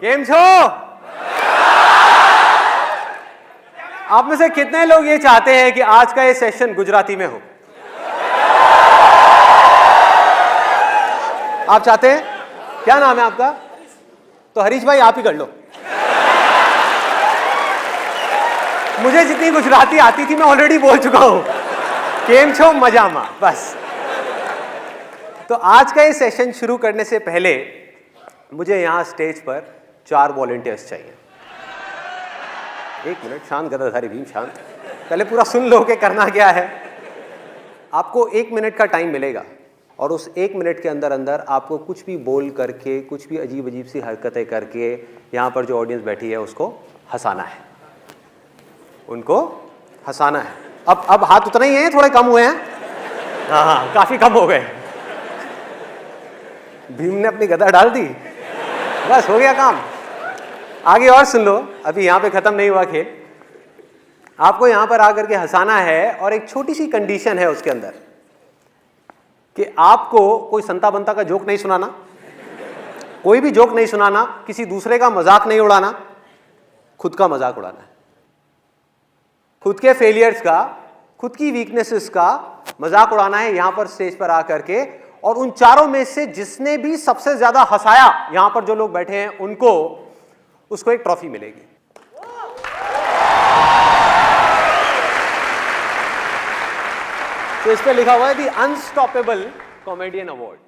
केम छो? आप में से कितने लोग ये चाहते हैं कि आज का ये सेशन गुजराती में हो? आप चाहते हैं? क्या नाम है आपका? तो हरीश भाई आप ही कर लो। मुझे जितनी गुजराती आती थी मैं ऑलरेडी बोल चुका हूं। केम छो मजामा, बस। तो आज का ये सेशन शुरू करने से पहले मुझे यहां स्टेज पर 4 वॉलंटियर्स चाहिए। एक मिनट, शांत गदाधारी भीम, शांत। पहले पूरा सुन लो कि करना क्या है। आपको 1 मिनट का टाइम मिलेगा और उस 1 मिनट के अंदर अंदर आपको कुछ भी बोल करके, कुछ भी अजीब अजीब सी हरकतें करके यहाँ पर जो ऑडियंस बैठी है उसको हंसाना है, उनको हंसाना है। अब हाथ उतना ही है, थोड़े कम हुए हैं। हाँ, काफी कम हो गए। भीम ने अपनी गदा डाल दी, बस हो गया काम। आगे और सुन लो, अभी यहाँ पे खत्म नहीं हुआ खेल। आपको यहाँ पर आकर के हंसाना है और एक छोटी सी कंडीशन है उसके अंदर कि आपको कोई संता बंता का जोक नहीं सुनाना, कोई भी जोक नहीं सुनाना, किसी दूसरे का मजाक नहीं उड़ाना, खुद का मजाक उड़ाना है। खुद के फेलियर्स का, खुद की वीकनेसेस का मजाक उड़ाना है यहां पर स्टेज पर आकर के। और उन चारों में से जिसने भी सबसे ज्यादा हंसाया, यहां पर जो लोग बैठे हैं उनको, उसको एक ट्रॉफी मिलेगी। तो इस पे लिखा हुआ है दी अनस्टॉपेबल कॉमेडियन अवार्ड।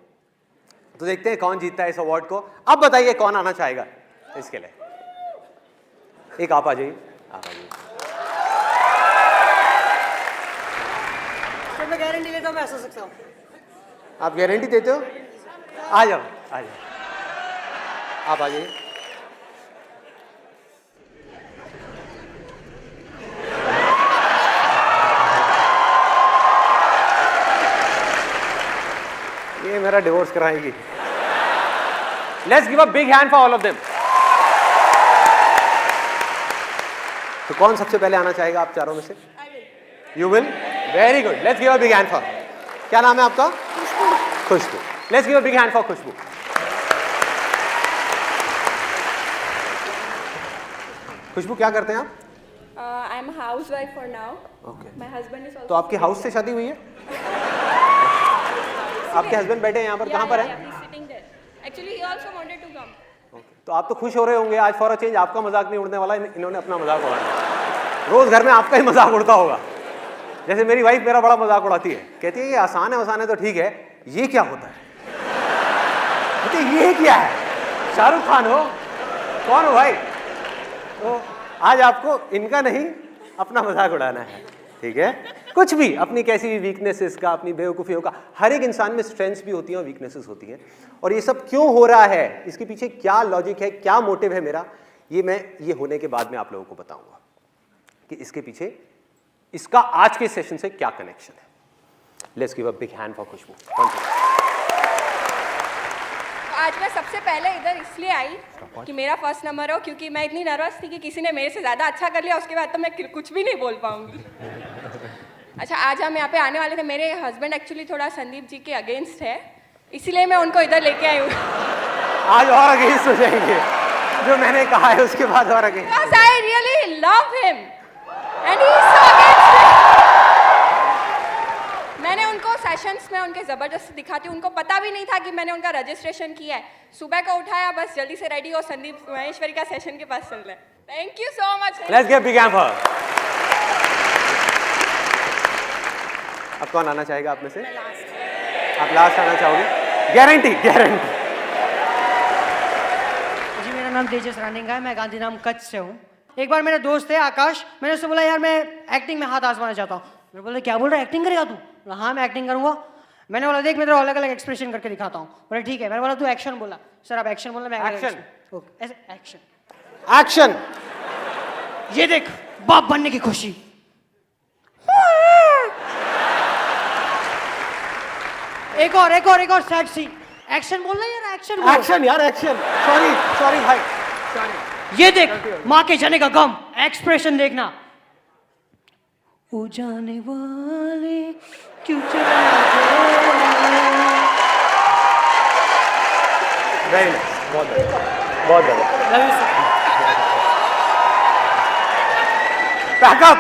तो देखते हैं कौन जीतता है इस अवार्ड को। अब बताइए कौन आना चाहेगा इसके लिए? एक आप आ जाइए, आप आ जाइए। मैं गारंटी लेता हूं मैं ऐसा सकता हूं। आप गारंटी देते हो? आ जाओ, आ जाओ, आप आ जाइए। ये मेरा डिवोर्स कराएगी। Let's give a big hand for all of them. तो कौन सबसे पहले आना चाहेगा आप चारों में से? You will? Very good, let's give a big hand for. क्या नाम है आपका? Khushboo. Let's give a big hand for Khushboo. Khushboo क्या करते हैं आप? I am housewife for now. Okay. My husband is तो आपकी हाउस से शादी हुई है? आपके हस्बैंड बैठे हैं यहाँ पर, कहाँ पर है? Actually he also wanted to come. तो आप तो खुश हो रहे होंगे आज फॉर अ चेंज आपका मजाक नहीं उड़ने वाला, इन्होंने अपना मजाक उड़ाना। रोज घर में आपका ही मजाक उड़ता होगा। जैसे मेरी वाइफ मेरा बड़ा मजाक उड़ाती है, कहती है ये आसान है, आसान है तो ठीक है, ये क्या होता है? कहती है ये क्या है? शाहरुख खान हो? कौन हो भाई? तो आज आपको इनका नहीं अपना मजाक उड़ाना है, ठीक है? कुछ भी, अपनी कैसी भी वीकनेसेस का, अपनी बेवकूफ़ियों का। हर एक इंसान में स्ट्रेंथ्स भी होती हैं और वीकनेसेस होती हैं। और ये सब क्यों हो रहा है, इसके पीछे क्या लॉजिक है, क्या मोटिव है मेरा, ये होने के बाद में आप लोगों को बताऊंगा कि इसके पीछे इसका आज के सेशन से क्या कनेक्शन है। Let's give a big hand for Khushboo. आज मैं सबसे पहले इधर इसलिए आई कि मेरा फर्स्ट नंबर हो, क्योंकि मैं इतनी नर्वस थी कि किसी ने मेरे से ज़्यादा अच्छा कर लिया, उसके बाद तो मैं कुछ भी नहीं बोल पाऊंगी। अच्छा, आज हम यहाँ पे आने वाले थे। मेरे हस्बैंड एक्चुअली थोड़ा संदीप जी के अगेंस्ट है, इसीलिए मैं उनको इधर लेके आई हूँ। आज और अगेंस्ट हो जाएंगे, जो मैंने कहा है उसके बाद और against. Because I really love him and he is so against me. मैंने उनको सेशंस में उनके ज़बरदस्ती दिखाती हूँ, उनको पता भी नहीं था कि मैंने उनका रजिस्ट्रेशन किया है। सुबह को उठाया, बस जल्दी से रेडी हो, संदीप महेश्वरी का सेशन के पास चल रहे हैं। Thank you so much. Let's give big hand for. अब कौन आना चाहेगा आप में से? आप लास्ट आना चाहोगे? Guarantee, guarantee. जी, मेरा नाम तेजस रानिंगा है, मैं गांधीधाम कच्छ से हूँ। एक बार मेरे दोस्त है आकाश, मैंने उससे बोला यार मैं एक्टिंग में हाथ आजमाना चाहता हूँ। मैं बोला क्या बोल रहा है, एक्टिंग करेगा तू? बोला हाँ मैं एक्टिंग करूँगा। मैंने बोला देख मैं तेरा अलग अलग एक्सप्रेशन करके दिखाता हूँ। बोला ठीक है। मैंने बोला तू एक्शन बोला। सर आप एक्शन बोलना, मैं एक्शन। ओके, ऐसे एक्शन। एक्शन। ये देख बाप बनने की खुशी। एक और सैड सीन। एक्शन बोलना यार, एक्शन बोल। एक्शन यार, एक्शन। सॉरी भाई, सॉरी। ये देख माँ के जाने का गम, एक्सप्रेशन देखना। ओ जाने वाले क्यों चले गए। वेरी नाइस, बहुत बढ़िया। बहुत बढ़िया। Love you sir. Pack up,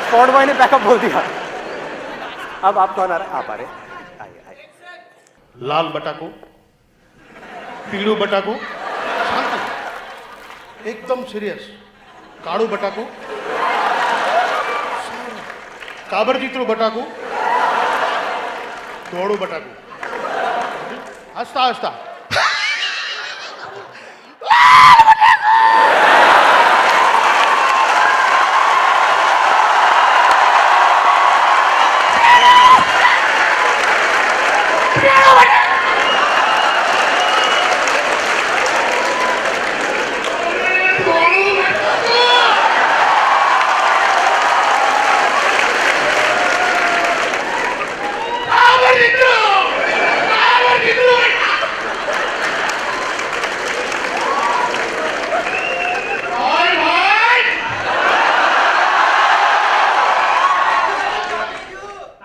spot boy ने पैकअप बोल दिया। अब आप कौन आ रहा है? आप आ रहे हैं, आइए आइए। लाल बटाको, पीड़ू बटाको, शांति, एकदम सीरियस, काळू बटाको, काबरचित्रू बटाको, धोळू बटाको, हसता हसता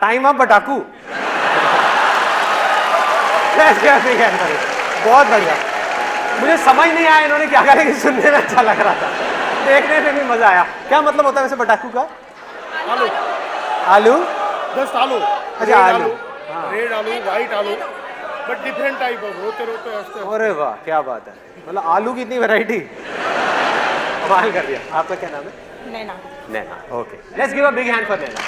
टाइम अप बटाकू। बहुत बढ़िया। मुझे समझ नहीं आया इन्होंने क्या कहा, लेकिन सुनने में अच्छा लग रहा था, देखने में भी मजा आया। क्या मतलब होता है वैसे बटाकू का? आलू, आलू, जस्ट आलू, अच्छा, आलू। रेड आलू, व्हाइट आलू, बट डिफरेंट टाइप ऑफ, रोते रोते हंसते। अरे वाह, क्या बात है। मतलब आलू की इतनी वैरायटी, कमाल कर दिया। आपका क्या नाम है? Naina. Naina. Okay, let's give a big hand for Naina.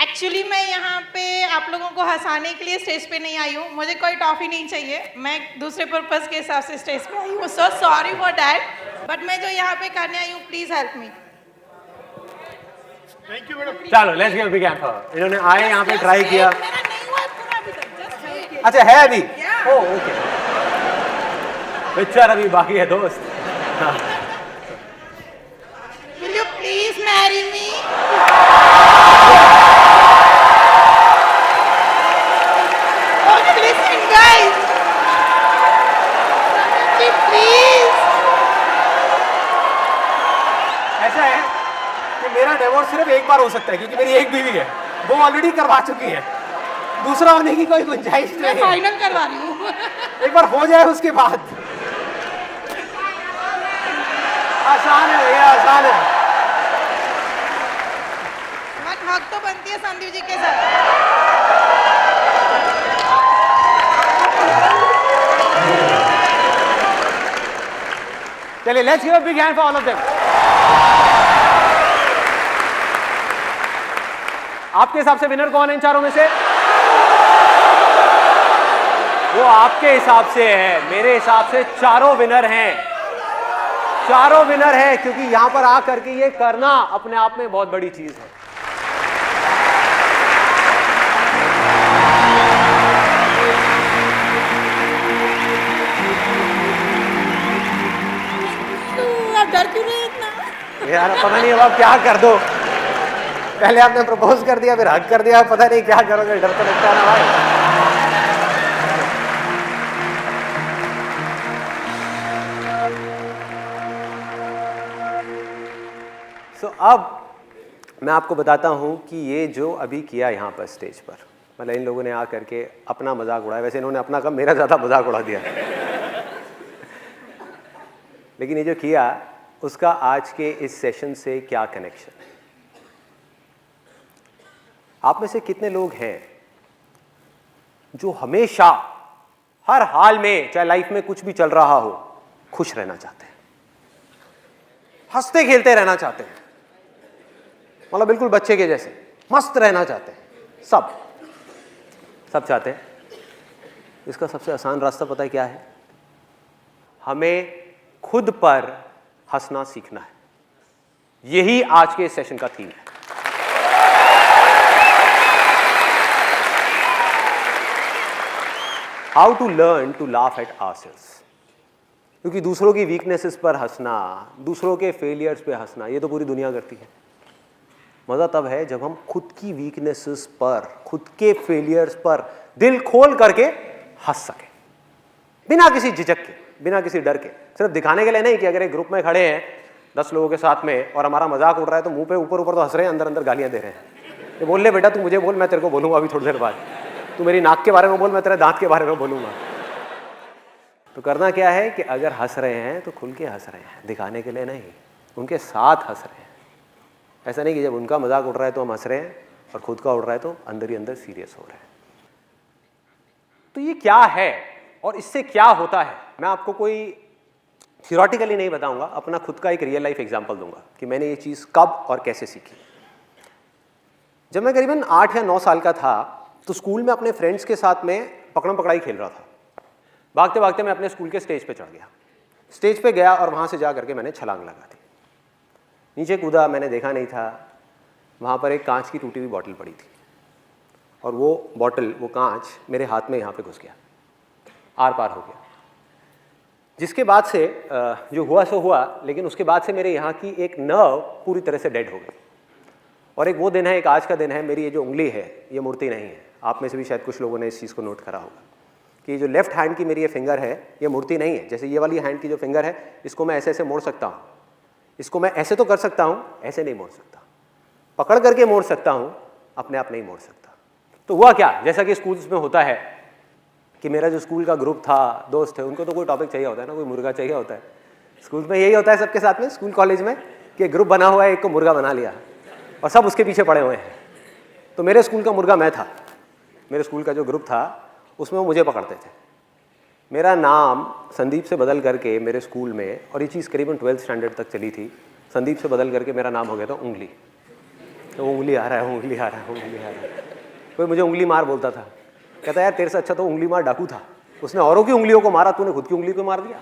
Actually मैं यहाँ पे आप लोगों को हंसाने के लिए स्टेज पे नहीं आई हूँ, मुझे कोई टॉफी नहीं चाहिए, मैं दूसरे पर्पस के हिसाब से स्टेज पे आई हूँ, so sorry for that, but मैं जो यहाँ पे करने आई हूँ, please help me. Thank you madam. चलो let's give a big hand for. इन्होंने आए यहाँ पे ट्राई किया। मेरा नहीं हुआ पूरा अभी तक, just wait। अच्छा है अभी? ओह ओके, पिक्चर अभी बाकी है दोस्त। Will you please marry me? Okay, listen guys, please। ऐसा है कि मेरा डिवोर्स सिर्फ एक बार हो सकता है, क्योंकि मेरी एक बीवी है, वो ऑलरेडी करवा चुकी है, दूसरा होने की कोई गुंजाइश मैं नहीं है। फाइनल करवा रही हूँ। एक बार हो जाए उसके बाद। आसान है भैया, आसान है। बट हक तो बनती है संदीप जी के साथ। चलिए let's give a big hand for all of them. आपके हिसाब से विनर कौन है इन चारों में से? वो आपके हिसाब से है, मेरे हिसाब से चारों विनर हैं, चारों विनर हैं, क्योंकि यहां पर आकर के ये करना अपने आप में बहुत बड़ी चीज है। आप डर क्यों रहे इतना? यार पता नहीं अब आप क्या कर दो, पहले आपने प्रपोज कर दिया, फिर हक कर दिया, पता नहीं क्या करोगे, डर तो लगता है ना भाई। अब मैं आपको बताता हूं कि ये जो अभी किया यहाँ पर स्टेज पर, मतलब इन लोगों ने आकर के अपना मजाक उड़ाया। वैसे इन्होंने अपना कम, मेरा ज़्यादा मजाक उड़ा दिया लेकिन ये जो किया उसका आज के इस सेशन से क्या कनेक्शन? आप में से कितने लोग हैं जो हमेशा हर हाल में, चाहे लाइफ में कुछ भी चल रहा हो, खुश रहना चाहते हैं, हंसते खेलते रहना चाहते हैं, मतलब बिल्कुल बच्चे के जैसे मस्त रहना चाहते हैं? सब चाहते हैं। इसका सबसे आसान रास्ता पता है क्या है? हमें खुद पर हंसना सीखना है। यही आज के सेशन का थीम है। How to learn to laugh at ourselves. क्योंकि दूसरों की वीकनेसेस पर हंसना, दूसरों के फेलियर्स पे हंसना, ये तो पूरी दुनिया करती है। मजा तब है जब हम खुद की वीकनेसेस पर, खुद के फेलियर्स पर दिल खोल करके हंस सके, बिना किसी झिझक के, बिना किसी डर के। सिर्फ दिखाने के लिए नहीं कि अगर एक ग्रुप में खड़े हैं 10 लोगों के साथ में और हमारा मजाक उड़ रहा है तो मुंह पे ऊपर ऊपर तो हंस रहे हैं, अंदर अंदर गालियां दे रहे हैं। ये बोल ले बेटा, तू मुझे बोल, मैं तेरे को बोलूंगा अभी थोड़ी देर बाद। तू मेरी नाक के बारे में बोल, मैं तेरे दांत के बारे में बोलूँगा। तो करना क्या है कि अगर हंस रहे हैं तो खुल के हंस रहे हैं, दिखाने के लिए नहीं, उनके साथ हंस रहे हैं। ऐसा नहीं कि जब उनका मजाक उड़ रहा है तो हम हंस रहे हैं और खुद का उड़ रहा है तो अंदर ही अंदर सीरियस हो रहे हैं। तो ये क्या है और इससे क्या होता है, मैं आपको कोई थियोरेटिकली नहीं बताऊंगा, अपना खुद का एक रियल लाइफ एग्जांपल दूंगा कि मैंने ये चीज़ कब और कैसे सीखी। जब मैं करीबन 8 या 9 साल का था तो स्कूल में अपने फ्रेंड्स के साथ में पकड़म पकड़ाई खेल रहा था। भागते भागते मैं अपने स्कूल के स्टेज पे चढ़ गया। स्टेज पे गया और वहाँ से जा करके मैंने छलांग लगा दी। नीचे कूदा, मैंने देखा नहीं था, वहाँ पर एक कांच की टूटी हुई बॉटल पड़ी थी और वो बॉटल, वो कांच मेरे हाथ में यहाँ पे घुस गया, आर पार हो गया। जिसके बाद से जो हुआ सो हुआ, लेकिन उसके बाद से मेरे यहाँ की एक नर्व पूरी तरह से डेड हो गई। और एक वो दिन है, एक आज का दिन है, मेरी ये जो उंगली है ये मूर्ति नहीं है। आप में से भी शायद कुछ लोगों ने इस चीज़ को नोट करा होगा कि जो लेफ्ट हैंड की मेरी ये फिंगर है ये मूर्ति नहीं है। जैसे ये वाली हैंड की जो फिंगर है इसको मैं ऐसे ऐसे मोड़ सकता हूँ, इसको मैं ऐसे तो कर सकता हूँ, ऐसे नहीं मोड़ सकता। पकड़ करके मोड़ सकता हूँ, अपने आप नहीं मोड़ सकता। तो हुआ क्या, जैसा कि स्कूल्स में होता है कि मेरा जो स्कूल का ग्रुप था, दोस्त थे, उनको तो कोई टॉपिक चाहिए होता है ना, कोई मुर्गा चाहिए होता है। स्कूल में यही होता है सबके साथ में, स्कूल कॉलेज में, कि ग्रुप बना हुआ है, एक को मुर्गा बना लिया और सब उसके पीछे पड़े हुए हैं। तो मेरे स्कूल का मुर्गा मैं था। मेरे स्कूल का जो ग्रुप था उसमें वो मुझे पकड़ते थे। मेरा नाम संदीप से बदल करके मेरे स्कूल में, और ये चीज़ करीबन 12th स्टैंडर्ड तक चली थी, संदीप से बदल करके मेरा नाम हो गया था उंगली। तो उंगली आ रहा है, उंगली आ रहा है, उंगली आ रहा है। कोई मुझे उंगली मार बोलता था, कहता यार तेरे से अच्छा तो उंगली मार डाकू था, उसने औरों की उंगलियों को मारा, तूने खुद की उंगली को मार दिया।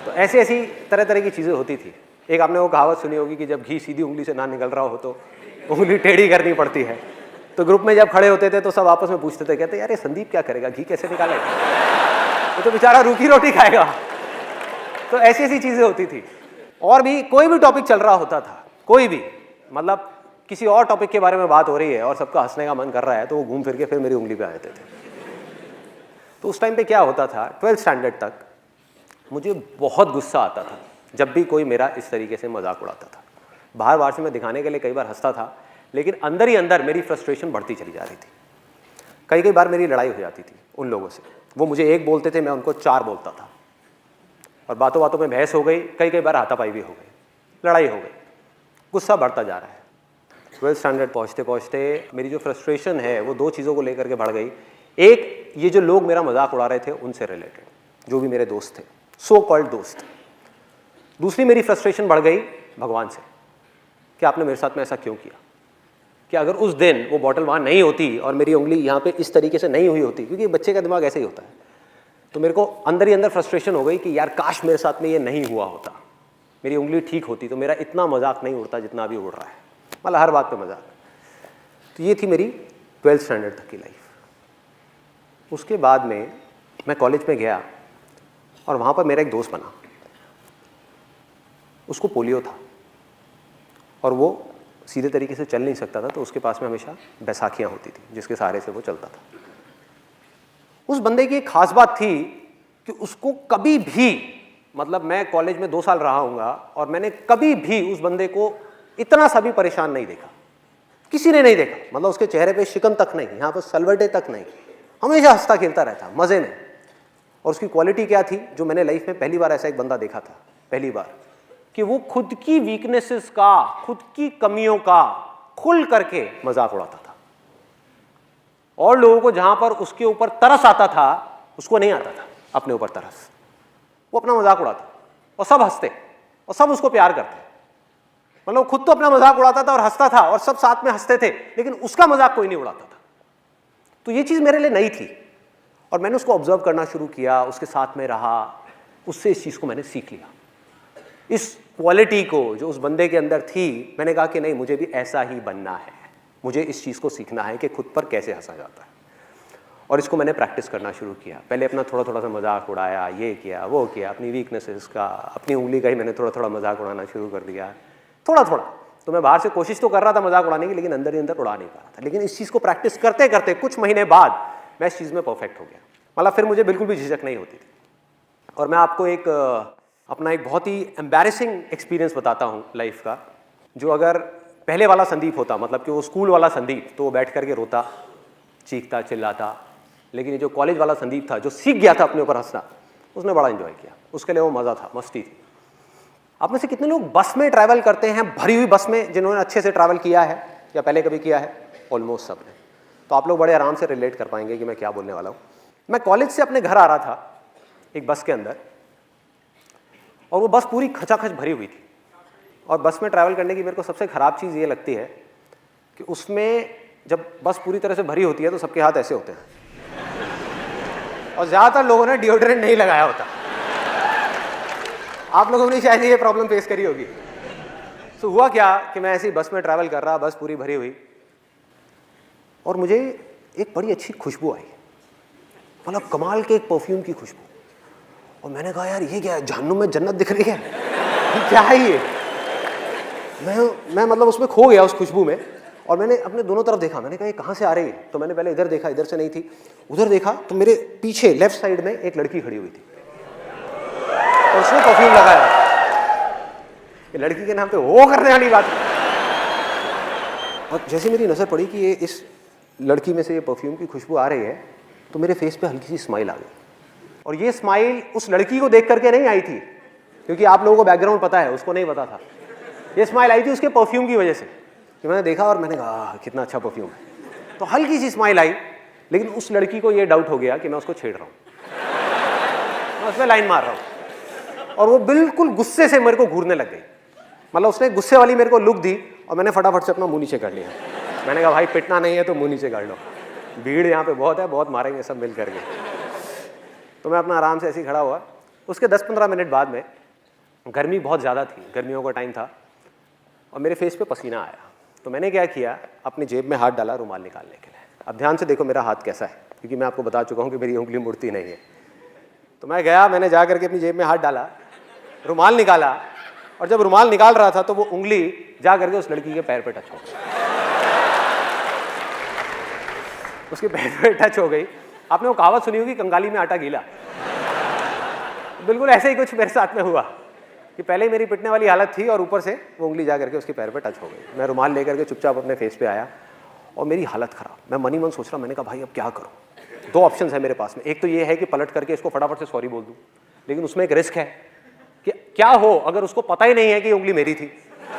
तो ऐसी ऐसी तरह तरह की चीज़ें होती थी। एक आपने वो कहावत सुनी होगी कि जब घी सीधी उंगली से ना निकल रहा हो तो उंगली टेढ़ी करनी पड़ती है। तो ग्रुप में जब खड़े होते थे तो सब आपस में पूछते थे, कहते यार ये संदीप क्या करेगा, घी कैसे निकालेगा, वो तो बेचारा रूखी रोटी खाएगा। तो ऐसी ऐसी चीज़ें होती थी। और भी कोई भी टॉपिक चल रहा होता था, कोई भी, मतलब किसी और टॉपिक के बारे में बात हो रही है और सबका हंसने का मन कर रहा है, तो वो घूम फिर के फिर मेरी उंगली पे आ जाते थे। तो उस टाइम पे क्या होता था, 12th स्टैंडर्ड तक मुझे बहुत गुस्सा आता था जब भी कोई मेरा इस तरीके से मजाक उड़ाता था। बाहर बाहर से मैं दिखाने के लिए कई बार हंसता था, लेकिन अंदर ही अंदर मेरी फ्रस्ट्रेशन बढ़ती चली जा रही थी। कई कई बार मेरी लड़ाई हो जाती थी उन लोगों से। वो मुझे एक बोलते थे, मैं उनको 4 बोलता था, और बातों बातों में बहस हो गई, कई कई बार हाथापाई भी हो गई, लड़ाई हो गई, गुस्सा बढ़ता जा रहा है। 12th स्टैंडर्ड पहुँचते पहुँचते मेरी जो फ्रस्ट्रेशन है वो 2 चीज़ों को लेकर के बढ़ गई। एक, ये जो लोग मेरा मजाक उड़ा रहे थे उनसे रिलेटेड, जो भी मेरे दोस्त थे, सो कॉल्ड दोस्त। दूसरी मेरी फ्रस्ट्रेशन बढ़ गई भगवान से, कि आपने मेरे साथ में ऐसा क्यों किया, कि अगर उस दिन वो बॉटल वहाँ नहीं होती और मेरी उंगली यहाँ पे इस तरीके से नहीं हुई होती, क्योंकि बच्चे का दिमाग ऐसे ही होता है, तो मेरे को अंदर ही अंदर फ्रस्ट्रेशन हो गई कि यार काश मेरे साथ में ये नहीं हुआ होता, मेरी उंगली ठीक होती तो मेरा इतना मजाक नहीं उड़ता जितना अभी उड़ रहा है, मतलब हर बात पे मजाक। तो ये थी मेरी 12th स्टैंडर्ड तक की लाइफ। उसके बाद में मैं कॉलेज में गया और वहाँ पर मेरा एक दोस्त बना, उसको पोलियो था और वो सीधे तरीके से चल नहीं सकता था, तो उसके पास में हमेशा बैसाखियाँ होती थी जिसके सहारे से वो चलता था। उस बंदे की एक खास बात थी कि उसको कभी भी, मतलब मैं कॉलेज में 2 साल रहा हूँगा और मैंने कभी भी उस बंदे को इतना सा भी परेशान नहीं देखा, किसी ने नहीं देखा, मतलब उसके चेहरे पे शिकन तक नहीं, यहाँ पर सलवटे तक नहीं, हमेशा हंसता खेलता रहता मज़े में। और उसकी क्वालिटी क्या थी, जो मैंने लाइफ में पहली बार ऐसा एक बंदा देखा था, पहली बार, कि वो खुद की वीकनेसेस का, खुद की कमियों का खुल करके मजाक उड़ाता था। और लोगों को जहां पर उसके ऊपर तरस आता था, उसको नहीं आता था अपने ऊपर तरस, वो अपना मजाक उड़ाता और सब हंसते और सब उसको प्यार करते। मतलब खुद तो अपना मजाक उड़ाता था और हंसता था और सब साथ में हंसते थे, लेकिन उसका मजाक कोई नहीं उड़ाता था। तो ये चीज़ मेरे लिए नई थी और मैंने उसको ऑब्जर्व करना शुरू किया, उसके साथ में रहा, उससे इस चीज़ को मैंने सीख लिया। इस क्वालिटी को जो उस बंदे के अंदर थी, मैंने कहा कि नहीं, मुझे भी ऐसा ही बनना है, मुझे इस चीज़ को सीखना है कि खुद पर कैसे हंसा जाता है। और इसको मैंने प्रैक्टिस करना शुरू किया। पहले अपना थोड़ा थोड़ा सा मजाक उड़ाया, ये किया वो किया, अपनी वीकनेसेस का, अपनी उंगली का ही मैंने थोड़ा थोड़ा मजाक उड़ाना शुरू कर दिया, थोड़ा थोड़ा। तो मैं बाहर से कोशिश तो कर रहा था मजाक उड़ाने की, लेकिन अंदर ही अंदर उड़ा नहीं पा रहा था। लेकिन इस चीज़ को प्रैक्टिस करते करते कुछ महीने बाद मैं इस चीज़ में परफेक्ट हो गया। मतलब फिर मुझे बिल्कुल भी झिझक नहीं होती थी। और मैं आपको एक अपना एक बहुत ही एम्बैरेसिंग एक्सपीरियंस बताता हूँ लाइफ का, जो अगर पहले वाला संदीप होता, मतलब कि वो स्कूल वाला संदीप, तो वो बैठ करके रोता, चीखता चिल्लाता। लेकिन ये जो कॉलेज वाला संदीप था, जो सीख गया था अपने ऊपर हंसना, उसने बड़ा एंजॉय किया, उसके लिए वो मज़ा था, मस्ती थी। आप में से कितने लोग बस में ट्रैवल करते हैं, भरी हुई बस में, जिन्होंने अच्छे से ट्रैवल किया है या पहले कभी किया है? ऑलमोस्ट सब ने। तो आप लोग बड़े आराम से रिलेट कर पाएंगे कि मैं क्या बोलने वाला हूँ। मैं कॉलेज से अपने घर आ रहा था एक बस के अंदर, और वो बस पूरी खचाखच भरी हुई थी। और बस में ट्रैवल करने की मेरे को सबसे ख़राब चीज़ ये लगती है कि उसमें जब बस पूरी तरह से भरी होती है तो सबके हाथ ऐसे होते हैं, और ज़्यादातर लोगों ने डिओड्रेंट नहीं लगाया होता। आप लोगों ने शायद ये प्रॉब्लम फेस करी होगी। तो हुआ क्या कि मैं ऐसी बस में ट्रैवल कर रहा, बस पूरी भरी हुई, और मुझे एक बड़ी अच्छी खुशबू आई, मतलब कमाल के एक परफ्यूम की खुशबू। और मैंने कहा यार ये क्या है, जहन्नुम में जन्नत दिख रही है, ये क्या है ये? मैं मतलब उसमें खो गया, उस खुशबू में। और मैंने अपने दोनों तरफ देखा, मैंने कहा ये कहाँ से आ रही है? तो मैंने पहले इधर देखा, इधर से नहीं थी। उधर देखा तो मेरे पीछे लेफ्ट साइड में एक लड़की खड़ी हुई थी, और उसने परफ्यूम लगाया। ये लड़की के नाम पे वो करने वाली बात। और जैसे मेरी नज़र पड़ी कि ये इस लड़की में से ये परफ्यूम की खुशबू आ रही है, तो मेरे फेस पे हल्की सी स्माइल आ गई। और ये स्माइल उस लड़की को देख करके नहीं आई थी, क्योंकि आप लोगों को बैकग्राउंड पता है, उसको नहीं पता था। ये स्माइल आई थी उसके परफ्यूम की वजह से, कि मैंने देखा और मैंने कहा कितना अच्छा परफ्यूम है। तो हल्की सी स्माइल आई, लेकिन उस लड़की को ये डाउट हो गया कि मैं उसको छेड़ रहा हूँ, मैं उसमें लाइन मार रहा हूँ। और वो बिल्कुल गुस्से से मेरे को घूरने लग गई, मतलब उसने गुस्से वाली मेरे को लुक दी, और मैंने फटाफट से अपना मुंह नीचे कर लिया। मैंने कहा भाई पिटना नहीं है तो मुंह नीचे कर लो, भीड़ यहाँ पे बहुत है, बहुत मारेंगे सब मिल करके। तो मैं अपना आराम से ऐसे ही खड़ा हुआ। उसके 10-15 मिनट बाद में, गर्मी बहुत ज़्यादा थी, गर्मियों का टाइम था, और मेरे फेस पे पसीना आया। तो मैंने क्या किया, अपनी जेब में हाथ डाला रुमाल निकालने के लिए। अब ध्यान से देखो मेरा हाथ कैसा है, क्योंकि मैं आपको बता चुका हूँ कि मेरी उंगली मुड़ती नहीं है। तो मैं गया, मैंने जा करके अपनी जेब में हाथ डाला, रुमाल निकाला, और जब रुमाल निकाल रहा था तो वो उंगली जा करके उस लड़की के पैर पे टच हो गई। उसके पैर पे टच हो गई। आपने वो कहावत सुनी होगी, कंगाली में आटा गीला। बिल्कुल ऐसे ही कुछ मेरे साथ में हुआ कि पहले ही मेरी पिटने वाली हालत थी, और ऊपर से वो उंगली जा करके उसके पैर पे टच हो गई। मैं रुमाल लेकर के चुपचाप अपने फेस पे आया, और मेरी हालत ख़राब। मैं मन ही मन सोच रहा, मैंने कहा भाई अब क्या करूँ? 2 ऑप्शन है मेरे पास में। एक तो ये है कि पलट करके इसको फटाफट से सॉरी बोल दूँ, लेकिन उसमें एक रिस्क है कि क्या हो अगर उसको पता ही नहीं है कि उंगली मेरी थी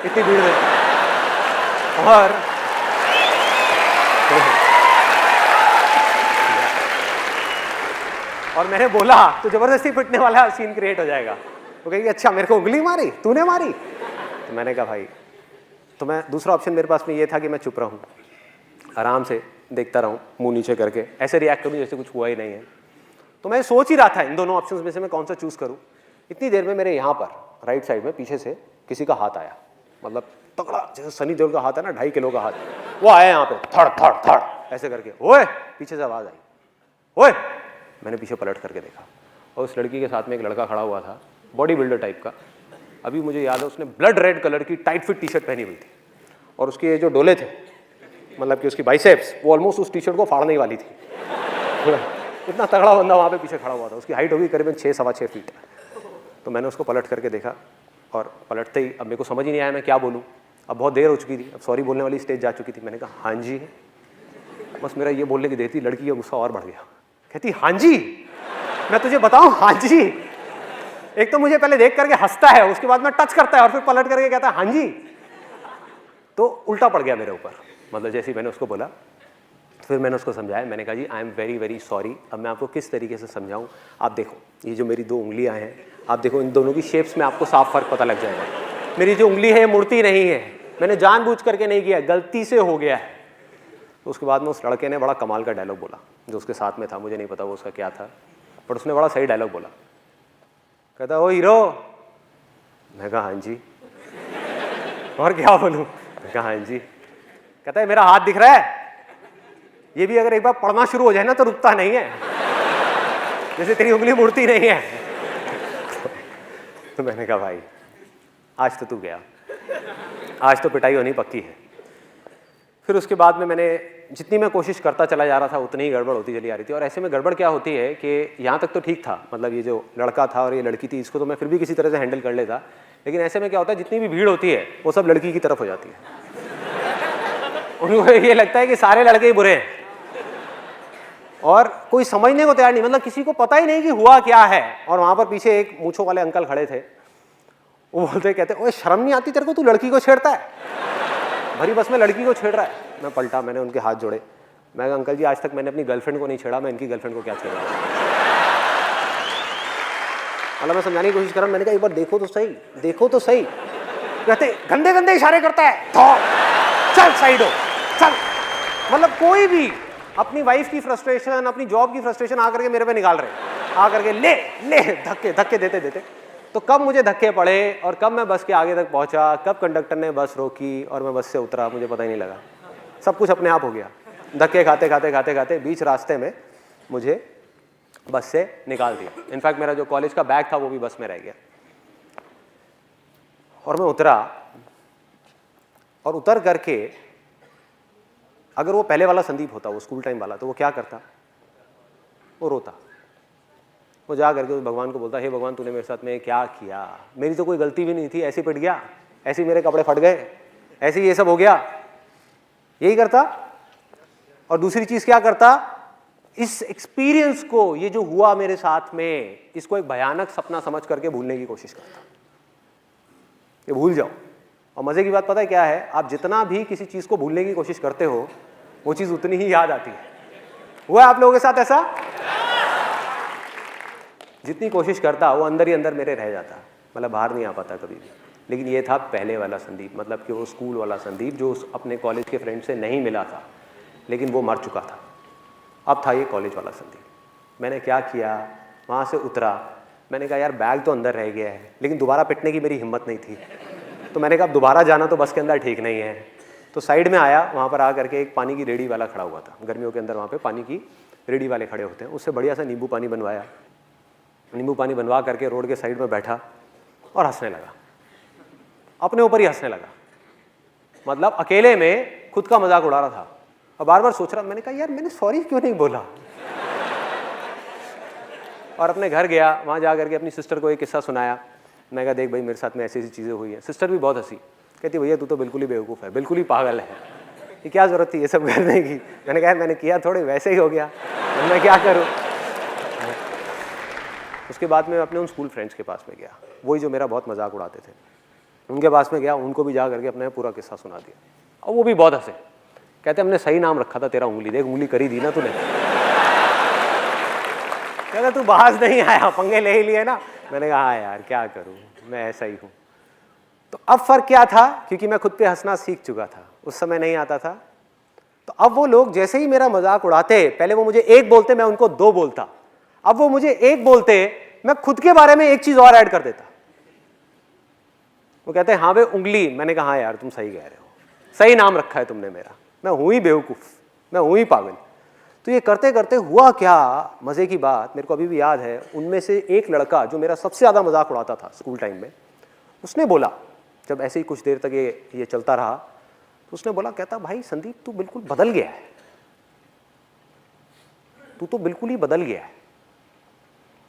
इतनी भीड़ में। और मैंने बोला तो जबरदस्ती पिटने वाला सीन क्रिएट हो जाएगा। वो कहेगी अच्छा मेरे को उंगली मारी, तूने मारी? तो मैंने कहा भाई, तो मैं दूसरा ऑप्शन मेरे पास में ये था कि मैं चुप रहूं, आराम से देखता रहूं, मुंह नीचे करके ऐसे रिएक्ट करूं जैसे कुछ हुआ ही नहीं है। तो मैं सोच ही रहा था इन दोनों ऑप्शंस में से मैं कौन सा चूज करूं। इतनी देर में मेरे यहाँ पर राइट साइड में पीछे से किसी का हाथ आया, मतलब तगड़ा, जैसे सनी देओल का हाथ है ना, 2.5 किलो का हाथ, वो आया यहाँ पे, थड़ थड़ थड़ ऐसे करके। ओए, पीछे से आवाज़ आई, ओए। मैंने पीछे पलट करके देखा, और उस लड़की के साथ में एक लड़का खड़ा हुआ था, बॉडी बिल्डर टाइप का। अभी मुझे याद है उसने ब्लड रेड कलर की टाइट फिट टी शर्ट पहनी हुई थी, और उसके जो डोले थे, मतलब कि उसकी बाइसेप्स, वो ऑलमोस्ट उस टी शर्ट को फाड़ने वाली थी। इतना तगड़ा बंदा वहाँ पे पीछे खड़ा हुआ था। उसकी हाइट होगी करीबन 6-6.25 फीट। तो मैंने उसको पलट करके देखा, और पलटते ही अब मेरे को समझ ही नहीं आया मैं क्या बोलूँ। अब बहुत देर हो चुकी थी, अब सॉरी बोलने वाली स्टेज जा चुकी थी। मैंने कहा हाँ जी। बस मेरा ये बोलने की देर थी, लड़की का गुस्सा और बढ़ गया। कहती हाँ जी, मैं तुझे बताऊँ हाँ जी। एक तो मुझे पहले देख करके हंसता है, उसके बाद में टच करता है, और फिर पलट करके कहता है हाँ जी। तो उल्टा पड़ गया मेरे ऊपर, मतलब जैसे ही मैंने उसको बोला। फिर मैंने उसको समझाया, मैंने कहा जी I am very very sorry. अब मैं आपको किस तरीके से समझाऊं, आप देखो ये जो मेरी 2 उंगलियां हैं, आप देखो इन दोनों की शेप्स में आपको साफ फर्क पता लग जाएगा। मेरी जो उंगली है ये मुड़ती नहीं है, मैंने जानबूझ करके नहीं किया, गलती से हो गया है। तो उसके बाद में उस लड़के ने बड़ा कमाल का डायलॉग बोला, जो उसके साथ में था, मुझे नहीं पता वो उसका क्या था, बट उसने बड़ा सही डायलॉग बोला। कहता ओ हीरो। मैं कहा हाँ जी। और क्या बोलूँ? मैं कहा हाँ जी। कहता है मेरा हाथ दिख रहा है, ये भी अगर एक बार पढ़ना शुरू हो जाए ना तो रुकता नहीं है, जैसे तेरी उंगली मुड़ती नहीं है। तो मैंने कहा भाई आज तो तू गया, आज तो पिटाई होनी पक्की है। फिर उसके बाद में मैंने जितनी मैं कोशिश करता चला जा रहा था उतनी ही गड़बड़ होती चली आ रही थी। और ऐसे में गड़बड़ क्या होती है कि यहाँ तक तो ठीक था, मतलब ये जो लड़का था और ये लड़की थी, इसको तो मैं फिर भी किसी तरह से हैंडल कर लेता। लेकिन ऐसे में क्या होता है, जितनी भी भीड़ होती है वो सब लड़की की तरफ हो जाती है। उनको ये लगता है कि सारे लड़के ही बुरे हैं, और कोई समझने को तैयार नहीं, मतलब किसी को पता ही नहीं कि हुआ क्या है। और वहां पर पीछे एक मूंछों वाले अंकल खड़े थे, वो बोलते कहते ओए शर्म नहीं आती तेरे को, तू लड़की को छेड़ता है, भरी बस में लड़की को छेड़ रहा है। मैं पलटा, मैंने उनके हाथ जोड़े, मैं कहा अंकल जी आज तक मैंने अपनी गर्लफ्रेंड को नहीं छेड़ा, मैं इनकी गर्लफ्रेंड को क्या छेड़ा। मतलब मैं समझाने की कोशिश कर रहा हूं, मैंने कहा एक बार देखो तो सही, देखो तो सही। कहते गंदे गंदे इशारे करता है, चल साइड हो चल। मतलब कोई भी अपनी वाइफ की फ्रस्ट्रेशन, अपनी जॉब की फ्रस्ट्रेशन आकर के मेरे पे निकाल रहे हैं, आकर के ले ले धक्के धक्के देते देते। तो कब मुझे धक्के पड़े और कब मैं बस के आगे तक पहुंचा, कब कंडक्टर ने बस रोकी और मैं बस से उतरा, मुझे पता ही नहीं लगा। सब कुछ अपने आप हो गया, धक्के खाते खाते खाते खाते बीच रास्ते में मुझे बस से निकाल दिया। इनफैक्ट मेरा जो कॉलेज का बैग था वो भी बस में रह गया। और मैं उतरा, और उतर करके अगर वो पहले वाला संदीप होता, वो स्कूल टाइम वाला, तो वो क्या करता, वो रोता, वो जा करके उस भगवान को बोलता, हे भगवान तूने मेरे साथ में क्या किया, मेरी तो कोई गलती भी नहीं थी, ऐसे पिट गया, ऐसे मेरे कपड़े फट गए, ऐसे ये सब हो गया, यही करता। और दूसरी चीज क्या करता, इस एक्सपीरियंस को, ये जो हुआ मेरे साथ में, इसको एक भयानक सपना समझ करके भूलने की कोशिश करता, ये भूल जाओ। और मजे की बात पता है क्या है, आप जितना भी किसी चीज को भूलने की कोशिश करते हो वो चीज उतनी ही याद आती है। हुआ आप लोगों के साथ ऐसा? जितनी कोशिश करता वो अंदर ही अंदर मेरे रह जाता, मतलब बाहर नहीं आ पाता कभी भी। लेकिन ये था पहले वाला संदीप, मतलब कि वो स्कूल वाला संदीप जो अपने कॉलेज के फ्रेंड से नहीं मिला था, लेकिन वो मर चुका था। अब था ये कॉलेज वाला संदीप। मैंने क्या किया, वहाँ से उतरा, मैंने कहा यार बैग तो अंदर रह गया है, लेकिन दोबारा पिटने की मेरी हिम्मत नहीं थी। तो मैंने कहा दोबारा जाना तो बस के अंदर ठीक नहीं है। तो साइड में आया, वहाँ पर आ करके एक पानी की रेडी वाला खड़ा हुआ था, गर्मियों के अंदर वहाँ पे पानी की रेडी वाले खड़े होते हैं, उससे बढ़िया सा नींबू पानी बनवाया, नींबू पानी बनवा करके रोड के साइड में बैठा और हंसने लगा, अपने ऊपर ही हंसने लगा। मतलब अकेले में खुद का मजाक उड़ा रहा था और बार बार सोच रहा, मैंने कहा यार मैंने सॉरी क्यों नहीं बोला। और अपने घर गया, वहाँ जा करके अपनी सिस्टर को एक किस्सा सुनाया। मैं कहा देख भाई मेरे साथ में ऐसी ऐसी चीज़ें हुई हैं। सिस्टर भी बहुत हंसी, कहती भैया तू तो बिल्कुल ही बेवकूफ़ है, बिल्कुल ही पागल है, ये क्या ज़रूरत थी ये सब करने की। मैंने कहा मैंने किया थोड़े, वैसे ही हो गया, मैं क्या करूँ। उसके बाद मैं अपने उन स्कूल फ्रेंड्स के पास में गया, वही जो मेरा बहुत मजाक उड़ाते थे, उनके पास में गया, उनको भी जा करके अपने पूरा किस्सा सुना दिया। और वो भी बहुत हंसे, कहते हमने सही नाम रखा था तेरा, उंगली देख उंगली करी दी ना तूने। कहते तू बाज नहीं आया, पंगे ले ही लिए ना। मैंने कहा हाँ यार क्या करूँ, मैं ऐसा ही हूँ। तो अब फर्क क्या था, क्योंकि मैं खुद पे हंसना सीख चुका था, उस समय नहीं आता था। तो अब वो लोग जैसे ही मेरा मजाक उड़ाते, पहले वो मुझे एक बोलते मैं उनको दो बोलता, अब वो मुझे एक बोलते मैं खुद के बारे में एक चीज और ऐड कर देता। वो कहते हैं हाँ भाई उंगली, मैंने कहा हाँ यार तुम सही कह रहे हो, सही नाम रखा है तुमने मेरा, मैं हूं ही बेवकूफ, मैं हूं ही पागल। तो ये करते करते हुआ क्या, मजे की बात मेरे को अभी भी याद है, उनमें से एक लड़का जो मेरा सबसे ज्यादा मजाक उड़ाता था स्कूल टाइम में, उसने बोला, जब ऐसे ही कुछ देर तक ये चलता रहा, तो उसने बोला, कहता भाई संदीप तू बिल्कुल बदल गया है, तू तो बिल्कुल ही बदल गया है।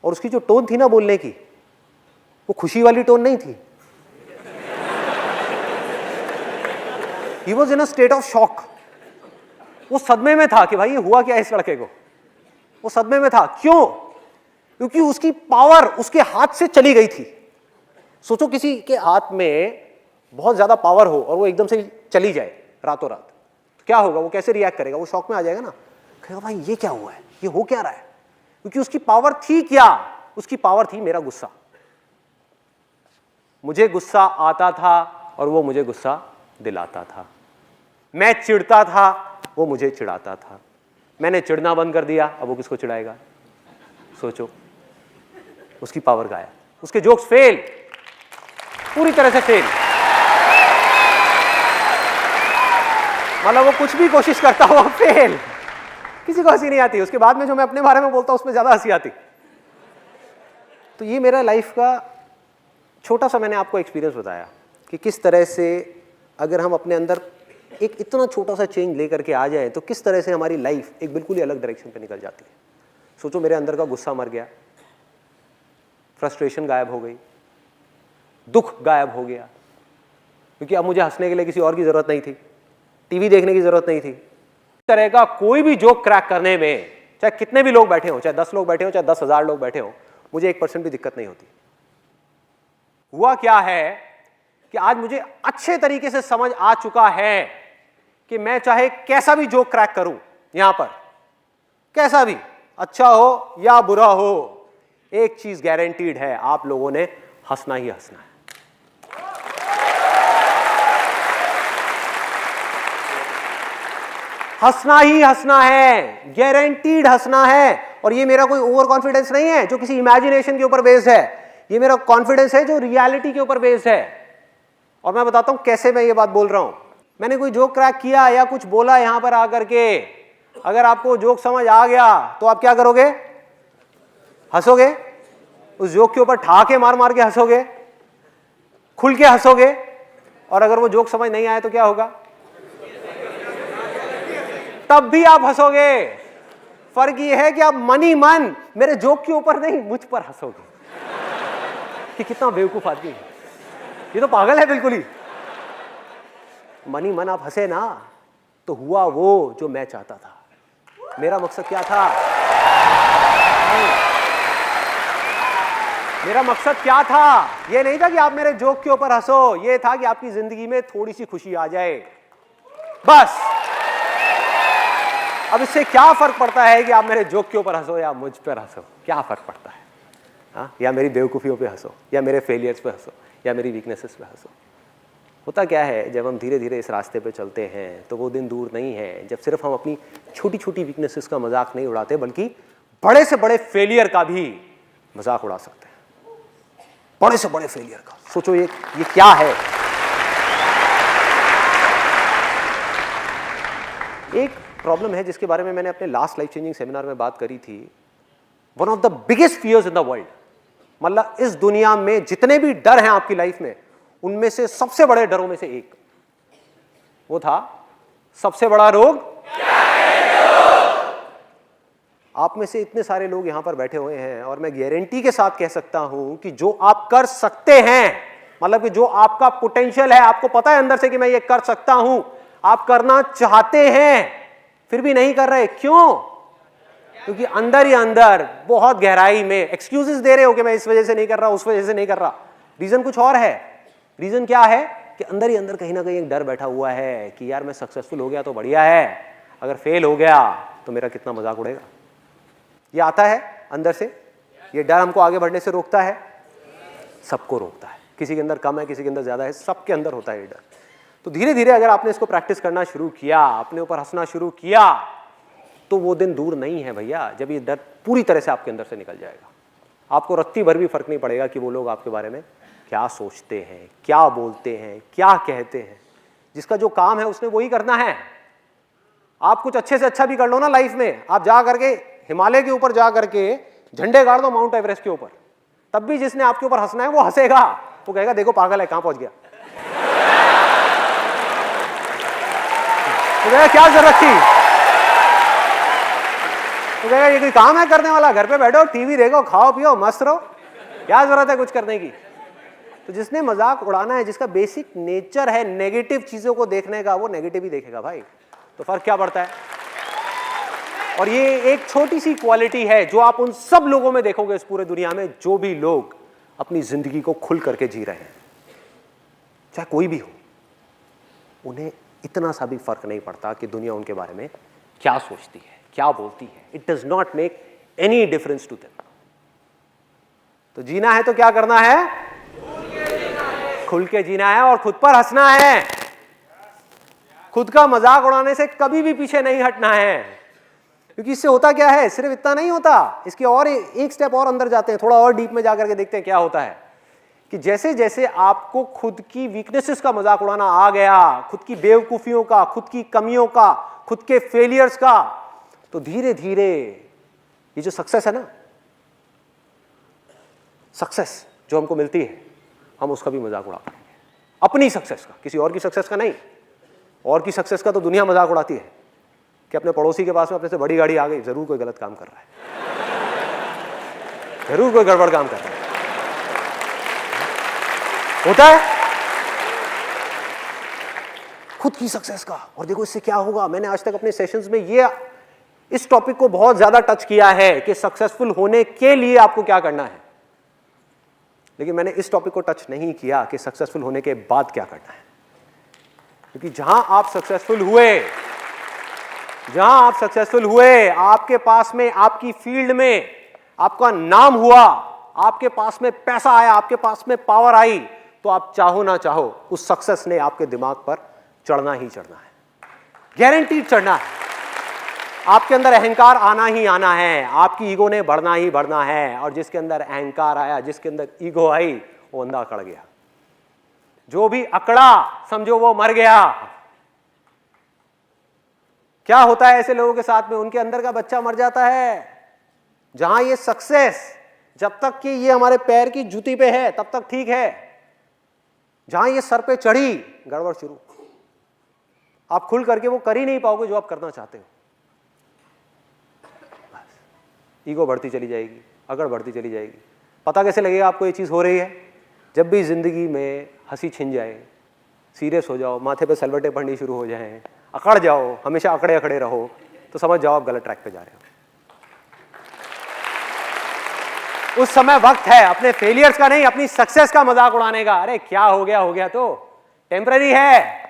और उसकी जो टोन थी ना बोलने की, वो खुशी वाली टोन नहीं थी। He was in a state of shock। वो सदमे में था कि भाई ये हुआ क्या इस लड़के को, वो सदमे में था। क्यों? क्योंकि उसकी पावर उसके हाथ से चली गई थी। सोचो किसी के हाथ में बहुत ज्यादा पावर हो और वो एकदम से चली जाए रातों रात, तो क्या होगा, वो कैसे रिएक्ट करेगा, वो शॉक में आ जाएगा ना, कहेगा भाई ये क्या हुआ है, ये हो क्या रहा है। क्योंकि उसकी पावर थी क्या, उसकी पावर थी मेरा गुस्सा। मुझे गुस्सा आता था और वो मुझे गुस्सा दिलाता था। मैं चिढ़ता था, वो मुझे चिढ़ाता था। मैंने चिढ़ना बंद कर दिया, अब वो किसको चिढ़ाएगा। सोचो, उसकी पावर गायब, उसके जोक्स फेल, पूरी तरह से फेल। मतलब वो कुछ भी कोशिश करता हुआ फेल, किसी को हंसी नहीं आती। उसके बाद में जो मैं अपने बारे में बोलता हूं उसमें ज्यादा हंसी आती। तो ये मेरा लाइफ का छोटा सा मैंने आपको एक्सपीरियंस बताया कि किस तरह से अगर हम अपने अंदर एक इतना छोटा सा चेंज लेकर के आ जाए तो किस तरह से हमारी लाइफ एक बिल्कुल ही अलग डायरेक्शन पे निकल जाती है। सोचो मेरे अंदर का गुस्सा मर गया, फ्रस्ट्रेशन गायब हो गई, दुख गायब हो गया, क्योंकि अब मुझे हंसने के लिए किसी और की जरूरत नहीं थी, टीवी देखने की जरूरत नहीं थी। इस तरह का कोई भी जोक क्रैक करने में चाहे कितने भी लोग बैठे हो, चाहे 10 लोग बैठे हो, चाहे 10,000 लोग बैठे हो, मुझे 1% भी दिक्कत नहीं होती। हुआ क्या है कि आज मुझे अच्छे तरीके से समझ आ चुका है कि मैं चाहे कैसा भी जोक क्रैक करूं यहां पर, कैसा भी, अच्छा हो या बुरा हो, एक चीज गारंटीड है, आप लोगों ने हंसना ही हंसना है। हंसना ही हंसना है, गारंटीड हंसना है। और ये मेरा कोई ओवर कॉन्फिडेंस नहीं है जो किसी इमेजिनेशन के ऊपर बेस्ड है, ये मेरा कॉन्फिडेंस है जो रियलिटी के ऊपर बेस्ड है। और मैं बताता हूं कैसे मैं ये बात बोल रहा हूं। मैंने कोई जोक क्रैक किया या कुछ बोला यहां पर आकर के, अगर आपको जोक समझ आ गया तो आप क्या करोगे? हंसोगे, उस जोक के ऊपर ठहाके मार मार के हंसोगे, खुल के हंसोगे। और अगर वो जोक समझ नहीं आया तो क्या होगा? तब भी आप हंसोगे। फर्क ये है कि आप मन ही मन मेरे जोक के ऊपर नहीं, मुझ पर हंसोगे कि कितना बेवकूफ आदमी है, ये तो पागल है बिल्कुल ही। मन ही मन आप हंसे ना, तो हुआ वो जो मैं चाहता था। मेरा मकसद क्या था? मेरा मकसद क्या था? ये नहीं था कि आप मेरे जोक के ऊपर हंसो, ये था कि आपकी जिंदगी में थोड़ी सी खुशी आ जाए, बस। अब इससे क्या फर्क पड़ता है कि आप मेरे जोक के ऊपर हंसो या मुझ पर हंसो? क्या फर्क पड़ता है? हाँ, या मेरी बेवकूफियों पे हंसो, या मेरे फेलियर्स पे हंसो, या मेरी वीकनेसेस पे हंसो। होता क्या है, जब हम धीरे धीरे इस रास्ते पे चलते हैं तो वो दिन दूर नहीं है जब सिर्फ हम अपनी छोटी छोटी वीकनेसेस का मजाक नहीं उड़ाते, बल्कि बड़े से बड़े फेलियर का भी मजाक उड़ा सकते हैं। बड़े से बड़े फेलियर का सोचो, ये क्या है? एक प्रॉब्लम है जिसके बारे में मैंने अपने लास्ट लाइफ चेंजिंग सेमिनार में बात करी थी। One of the biggest fears in the world, मतलब इस दुनिया में जितने भी डर हैं आपकी लाइफ में, उनमें से सबसे बड़े डरों में से एक वो था, सबसे बड़ा रोग क्या है? आप में से इतने सारे लोग यहां पर बैठे हुए हैं और मैं गारंटी के साथ कह सकता हूं कि जो आप कर सकते हैं, मतलब कि जो आपका पोटेंशियल है, आपको पता है अंदर से कि मैं ये कर सकता हूं, आप करना चाहते हैं फिर भी नहीं कर रहे। क्यों? क्योंकि अंदर ही अंदर बहुत गहराई में एक्सक्यूजेस दे रहे हो कि मैं इस वजह से नहीं कर रहा, उस वजह से नहीं कर रहा। रीजन कुछ और है। रीजन क्या है कि अंदर ही अंदर कहीं ना कहीं एक डर बैठा हुआ है कि यार मैं सक्सेसफुल हो गया तो बढ़िया है, अगर फेल हो गया तो मेरा कितना मजाक उड़ेगा। ये आता है अंदर से, ये डर हमको आगे बढ़ने से रोकता है, सबको रोकता है। किसी के अंदर कम है, किसी के अंदर ज्यादा है, सबके अंदर होता है ये डर। तो धीरे धीरे अगर आपने इसको प्रैक्टिस करना शुरू किया, अपने ऊपर हंसना शुरू किया, तो वो दिन दूर नहीं है भैया जब ये डर पूरी तरह से आपके अंदर से निकल जाएगा। आपको रत्ती भर भी फर्क नहीं पड़ेगा कि वो लोग आपके बारे में क्या सोचते हैं, क्या बोलते हैं, क्या कहते हैं। जिसका जो काम है उसने वही करना है। आप कुछ अच्छे से अच्छा भी कर लो ना लाइफ में, आप जा करके हिमालय के ऊपर जा करके झंडे गाड़ दो माउंट एवरेस्ट के ऊपर, तब भी जिसने आपके ऊपर हंसना है वो हंसेगा, वो कहेगा देखो पागल है, कहां पहुंच गया। तो क्या जरूरत थी? तो कहेगा ये कोई काम है करने वाला? घर पे बैठो, टीवी देखो, खाओ पियो, मस्त रहो, क्या जरूरत है कुछ करने की? तो जिसने मजाक उड़ाना है, जिसका बेसिक नेचर है नेगेटिव चीजों को देखने का, वो नेगेटिव ही देखेगा भाई। तो फर्क क्या पड़ता है? और ये एक छोटी सी क्वालिटी है जो आप उन सब लोगों में देखोगे इस पूरे दुनिया में, जो भी लोग अपनी जिंदगी को खुल करके जी रहे हैं, चाहे कोई भी हो, उन्हें इतना सा भी फर्क नहीं पड़ता कि दुनिया उनके बारे में क्या सोचती है, क्या बोलती है। It does not make any difference to them. तो जीना है तो क्या करना है? खुल के जीना है और खुद पर हंसना है। खुद का मजाक उड़ाने से कभी भी पीछे नहीं हटना है, क्योंकि इससे होता क्या है, सिर्फ इतना नहीं होता, इसके और एक स्टेप और अंदर जाते हैं, थोड़ा और डीप में जाकर के देखते हैं क्या होता है कि जैसे जैसे आपको खुद की वीकनेसेस का मजाक उड़ाना आ गया, खुद की बेवकूफियों का, खुद की कमियों का, खुद के फेलियर्स का, तो धीरे धीरे ये जो सक्सेस है ना, सक्सेस जो हमको मिलती है, हम उसका भी मजाक उड़ा पाएंगे। अपनी सक्सेस का, किसी और की सक्सेस का नहीं। और की सक्सेस का तो दुनिया मजाक उड़ाती है कि अपने पड़ोसी के पास में अपने से बड़ी गाड़ी आ गई, जरूर कोई गलत काम कर रहा है, जरूर कोई गड़बड़ काम कर रहा है, होता है। खुद की सक्सेस का, और देखो इससे क्या होगा। मैंने आज तक अपने सेशंस में इस टॉपिक को बहुत ज्यादा टच किया है कि सक्सेसफुल होने के लिए आपको क्या करना है, लेकिन मैंने इस टॉपिक को टच नहीं किया कि सक्सेसफुल होने के बाद क्या करना है। क्योंकि जहां आप सक्सेसफुल हुए, आपके पास में, आपकी फील्ड में आपका नाम हुआ, आपके पास में पैसा आया, आपके पास में पावर आई, तो आप चाहो ना चाहो उस सक्सेस ने आपके दिमाग पर चढ़ना ही चढ़ना है, गारंटीड चढ़ना है। आपके अंदर अहंकार आना ही आना है, आपकी ईगो ने बढ़ना ही बढ़ना है, और जिसके अंदर अहंकार आया, जिसके अंदर ईगो आई, वो अंधा अकड़ गया। जो भी अकड़ा समझो वो मर गया। क्या होता है ऐसे लोगों के साथ में? उनके अंदर का बच्चा मर जाता है। जहां ये सक्सेस, जब तक कि ये हमारे पैर की जूती पे है तब तक ठीक है, जहां ये सर पे चढ़ी, गड़बड़ शुरू। आप खुल करके वो कर ही नहीं पाओगे जो आप करना चाहते हो। ईगो बढ़ती चली जाएगी, अकड़ बढ़ती चली जाएगी। पता कैसे लगेगा आपको ये चीज़ हो रही है? जब भी जिंदगी में हंसी छिन जाए, सीरियस हो जाओ, माथे पे सलवटें पड़नी शुरू हो जाएं, अकड़ जाओ, हमेशा अकड़े अकड़े रहो, तो समझ जाओ आप गलत ट्रैक पे जा रहे हो। उस समय वक्त है अपने फेलियर्स का नहीं, अपनी सक्सेस का मजाक उड़ाने का। अरे क्या हो गया तो टेम्पररी है,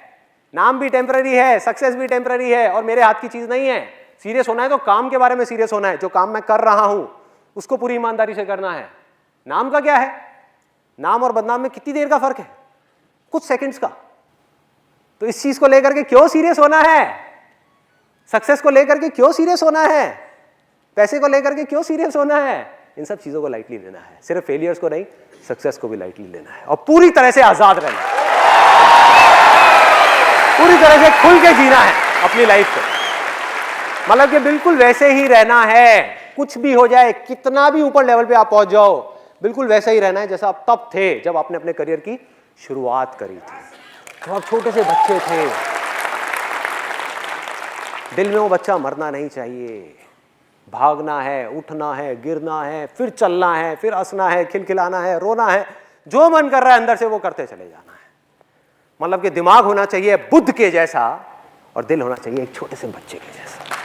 नाम भी टेम्पररी है, सक्सेस भी टेम्पररी है, और मेरे हाथ की चीज नहीं है। सीरियस होना है तो काम के बारे में सीरियस होना है। जो काम मैं कर रहा हूं उसको पूरी ईमानदारी से करना है। नाम का क्या है? नाम और बदनाम में कितनी देर का फर्क है? कुछ सेकंड्स का। तो इस चीज को लेकर के क्यों सीरियस होना है? सक्सेस को लेकर के क्यों सीरियस होना है? पैसे को लेकर के क्यों सीरियस होना है? इन सब चीजों को लाइटली लेना है। सिर्फ फेलियर्स को नहीं, सक्सेस को भी लाइटली लेना है, और पूरी तरह से आजाद रहना है, पूरी तरह से खुल के जीना है अपनी लाइफ को। मतलब कि बिल्कुल वैसे ही रहना है, कुछ भी हो जाए, कितना भी ऊपर लेवल पे आप पहुंच जाओ, बिल्कुल वैसा ही रहना है जैसा आप तब थे जब आपने अपने करियर की शुरुआत करी थी, जब आप छोटे से बच्चे थे। दिल में वो बच्चा मरना नहीं चाहिए। भागना है, उठना है, गिरना है, फिर चलना है, फिर हंसना है, खिलखिलाना है, रोना है, जो मन कर रहा है अंदर से वो करते चले जाना है। मतलब कि दिमाग होना चाहिए बुद्ध के जैसा, और दिल होना चाहिए एक छोटे से बच्चे के जैसा।